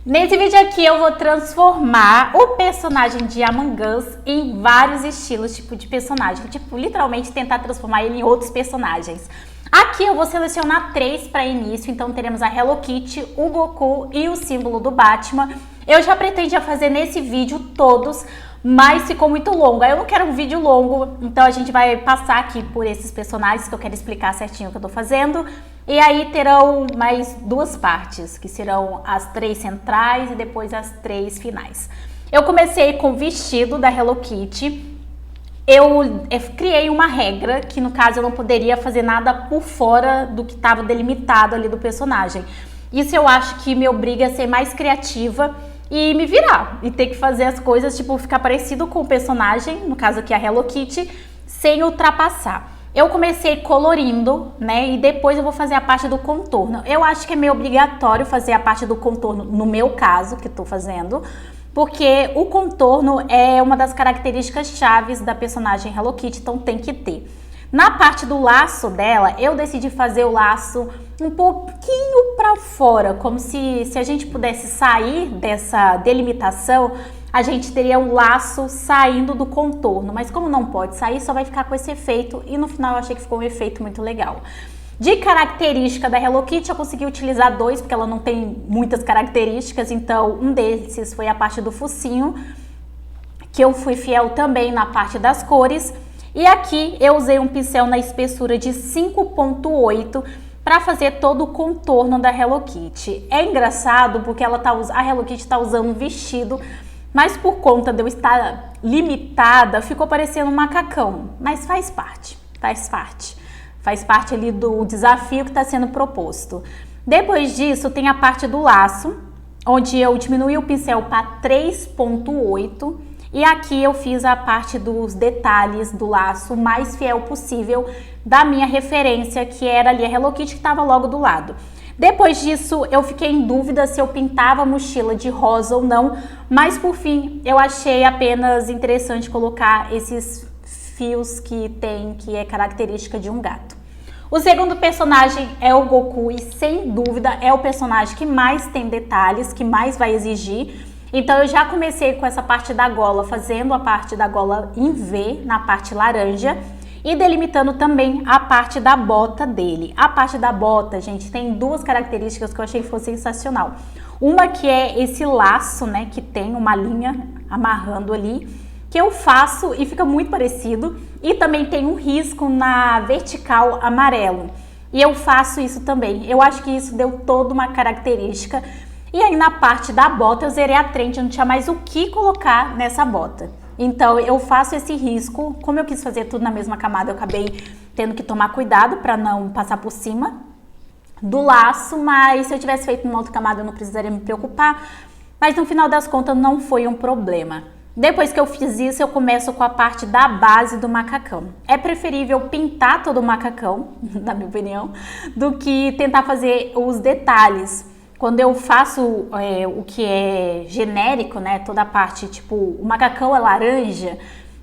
Nesse vídeo aqui eu vou transformar o personagem de Among Us em vários estilos de personagem. Literalmente tentar transformar ele em outros personagens. Aqui eu vou selecionar 3 para início, então teremos a Hello Kitty, o Goku e o símbolo do Batman. Eu já pretendia fazer nesse vídeo todos, mas ficou muito longo. Eu não quero um vídeo longo, então a gente vai passar aqui por esses personagens que eu quero explicar certinho o que eu tô fazendo. E aí terão mais 2 partes, que serão as 3 centrais e depois as 3 finais. Eu comecei com o vestido da Hello Kitty. Eu criei uma regra, que no caso eu não poderia fazer nada por fora do que estava delimitado ali do personagem. Isso eu acho que me obriga a ser mais criativa e me virar. E ter que fazer as coisas, ficar parecido com o personagem, no caso aqui a Hello Kitty, sem ultrapassar. Eu comecei colorindo, né, e depois eu vou fazer a parte do contorno. Eu acho que é meio obrigatório fazer a parte do contorno, no meu caso, que eu tô fazendo, porque o contorno é uma das características chaves da personagem Hello Kitty, então tem que ter. Na parte do laço dela, eu decidi fazer o laço um pouquinho para fora, como se a gente pudesse sair dessa delimitação, a gente teria um laço saindo do contorno, mas como não pode sair, só vai ficar com esse efeito e no final eu achei que ficou um efeito muito legal. De característica da Hello Kitty, eu consegui utilizar 2, porque ela não tem muitas características, então um desses foi a parte do focinho, que eu fui fiel também na parte das cores. E aqui eu usei um pincel na espessura de 5.8 para fazer todo o contorno da Hello Kitty. É engraçado porque a Hello Kitty está usando um vestido, mas por conta de eu estar limitada, ficou parecendo um macacão. Mas faz parte. Faz parte ali do desafio que está sendo proposto. Depois disso, tem a parte do laço, onde eu diminuí o pincel para 3.8 e aqui eu fiz a parte dos detalhes do laço mais fiel possível da minha referência, que era ali a Hello Kitty, que estava logo do lado. Depois disso, eu fiquei em dúvida se eu pintava a mochila de rosa ou não, mas por fim, eu achei apenas interessante colocar esses fios que é característica de um gato. O segundo personagem é o Goku e sem dúvida é o personagem que mais tem detalhes, que mais vai exigir. Então eu já comecei com essa parte da gola, fazendo a parte da gola em V, na parte laranja, e delimitando também a parte da bota dele. A parte da bota, gente, tem 2 características que eu achei que foi sensacional. Uma que é esse laço, né, que tem uma linha amarrando ali, que eu faço e fica muito parecido. E também tem um risco na vertical amarelo. E eu faço isso também. Eu acho que isso deu toda uma característica. E aí na parte da bota eu zerei a trend, eu não tinha mais o que colocar nessa bota. Então eu faço esse risco, como eu quis fazer tudo na mesma camada, eu acabei tendo que tomar cuidado para não passar por cima do laço, mas se eu tivesse feito numa outra camada eu não precisaria me preocupar, mas no final das contas não foi um problema. Depois que eu fiz isso, eu começo com a parte da base do macacão. É preferível pintar todo o macacão, na minha opinião, do que tentar fazer os detalhes. Quando eu faço o que é genérico, né, toda a parte, o macacão é laranja,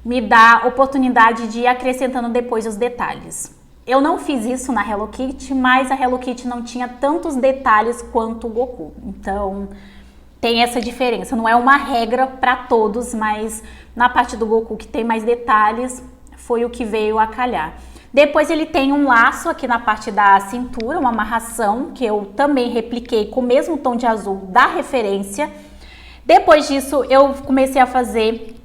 me dá oportunidade de ir acrescentando depois os detalhes. Eu não fiz isso na Hello Kitty, mas a Hello Kitty não tinha tantos detalhes quanto o Goku. Então, tem essa diferença. Não é uma regra para todos, mas na parte do Goku que tem mais detalhes, foi o que veio a calhar. Depois ele tem um laço aqui na parte da cintura, uma amarração, que eu também repliquei com o mesmo tom de azul da referência. Depois disso, eu comecei a fazer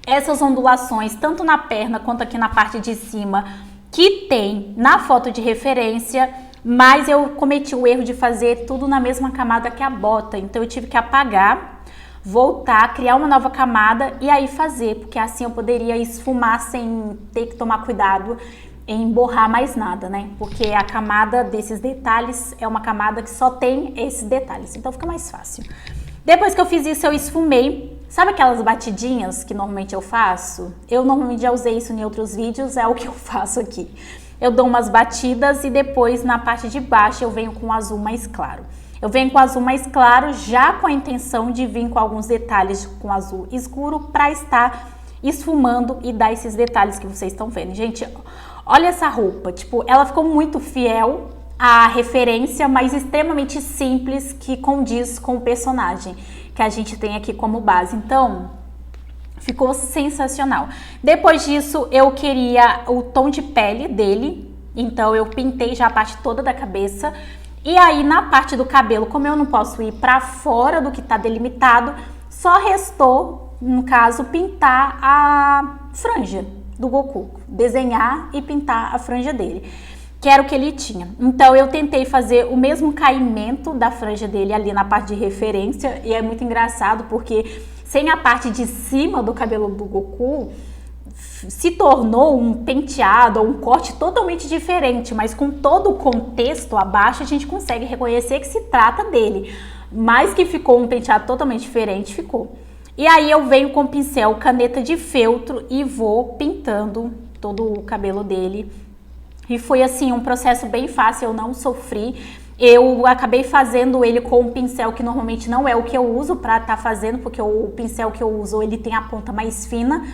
essas ondulações, tanto na perna quanto aqui na parte de cima, que tem na foto de referência, mas eu cometi o erro de fazer tudo na mesma camada que a bota, então eu tive que apagar, voltar, criar uma nova camada e aí fazer, porque assim eu poderia esfumar sem ter que tomar cuidado em borrar mais nada, né? Porque a camada desses detalhes é uma camada que só tem esses detalhes, então fica mais fácil. Depois que eu fiz isso, eu esfumei. Sabe aquelas batidinhas que normalmente eu faço? Eu normalmente já usei isso em outros vídeos, é o que eu faço aqui. Eu dou umas batidas e depois na parte de baixo eu venho com o azul mais claro. Eu venho com o azul mais claro já com a intenção de vir com alguns detalhes com azul escuro para estar esfumando e dar esses detalhes que vocês estão vendo. Gente, olha essa roupa, ela ficou muito fiel a referência, mas extremamente simples, que condiz com o personagem que a gente tem aqui como base. Então, ficou sensacional. Depois disso, eu queria o tom de pele dele, então eu pintei já a parte toda da cabeça. E aí, na parte do cabelo, como eu não posso ir para fora do que tá delimitado, só restou, no caso, pintar a franja do Goku. Desenhar e pintar a franja dele, que era o que ele tinha. Então eu tentei fazer o mesmo caimento da franja dele ali na parte de referência, e é muito engraçado porque sem a parte de cima do cabelo do Goku, se tornou um penteado ou um corte totalmente diferente, mas com todo o contexto abaixo a gente consegue reconhecer que se trata dele, mas que ficou um penteado totalmente diferente, ficou. E aí eu venho com pincel, caneta de feltro e vou pintando todo o cabelo dele. E foi assim um processo bem fácil, eu não sofri. Eu acabei fazendo ele com um pincel que normalmente não é o que eu uso para estar fazendo, porque o pincel que eu uso ele tem a ponta mais fina.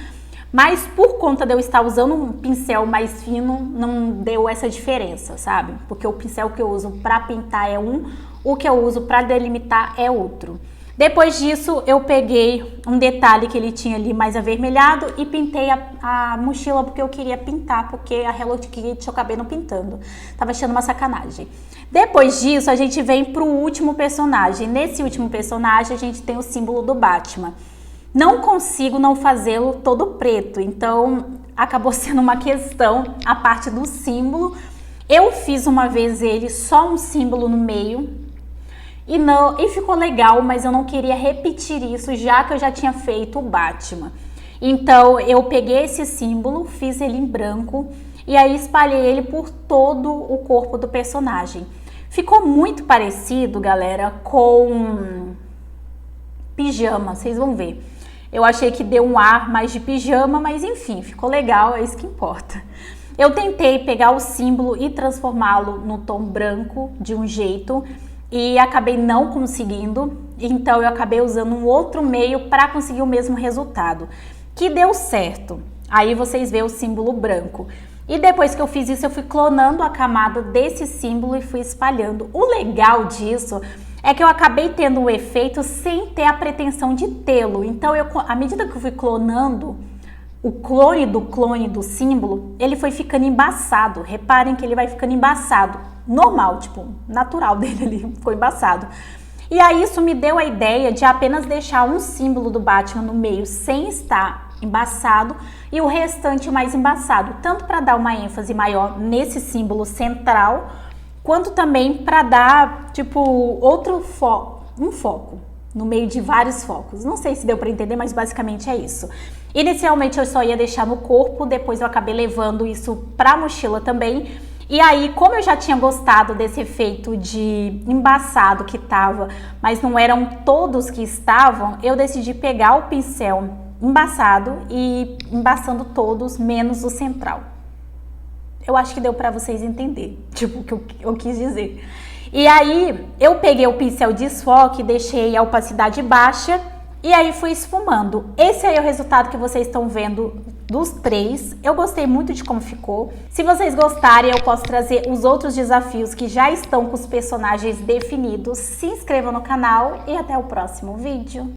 Mas por conta de eu estar usando um pincel mais fino, não deu essa diferença, sabe? Porque o pincel que eu uso para pintar é um, o que eu uso para delimitar é outro. Depois disso, eu peguei um detalhe que ele tinha ali mais avermelhado e pintei a mochila porque eu queria pintar, porque a Hello Kitty eu acabei não pintando. Tava achando uma sacanagem. Depois disso, a gente vem pro último personagem. Nesse último personagem, a gente tem o símbolo do Batman. Não consigo não fazê-lo todo preto, então acabou sendo uma questão a parte do símbolo. Eu fiz uma vez ele só um símbolo no meio e ficou legal, mas eu não queria repetir isso já que eu já tinha feito o Batman. Então eu peguei esse símbolo, fiz ele em branco e aí espalhei ele por todo o corpo do personagem. Ficou muito parecido, galera, com pijama, vocês vão ver. Eu achei que deu um ar mais de pijama, mas enfim, ficou legal, é isso que importa. Eu tentei pegar o símbolo e transformá-lo no tom branco de um jeito e acabei não conseguindo, então eu acabei usando um outro meio para conseguir o mesmo resultado, que deu certo. Aí vocês veem o símbolo branco. E depois que eu fiz isso, eu fui clonando a camada desse símbolo e fui espalhando. O legal disso é que eu acabei tendo um efeito sem ter a pretensão de tê-lo. Então, à medida que eu fui clonando, o clone do símbolo, ele foi ficando embaçado. Reparem que ele vai ficando embaçado. Normal, tipo, natural dele ali, ficou embaçado. E aí isso me deu a ideia de apenas deixar um símbolo do Batman no meio sem estar embaçado e o restante mais embaçado. Tanto para dar uma ênfase maior nesse símbolo central, quanto também para dar, tipo, outro foco, um foco no meio de vários focos. Não sei se deu para entender, mas basicamente é isso. Inicialmente eu só ia deixar no corpo, depois eu acabei levando isso para a mochila também. E aí, como eu já tinha gostado desse efeito de embaçado que tava, mas não eram todos que estavam, eu decidi pegar o pincel embaçado e embaçando todos, menos o central. Eu acho que deu pra vocês entenderem, tipo, o que eu quis dizer. E aí, eu peguei o pincel de desfoque, deixei a opacidade baixa e aí fui esfumando. Esse aí é o resultado que vocês estão vendo dos três. Eu gostei muito de como ficou. Se vocês gostarem, eu posso trazer os outros desafios que já estão com os personagens definidos. Se inscrevam no canal e até o próximo vídeo.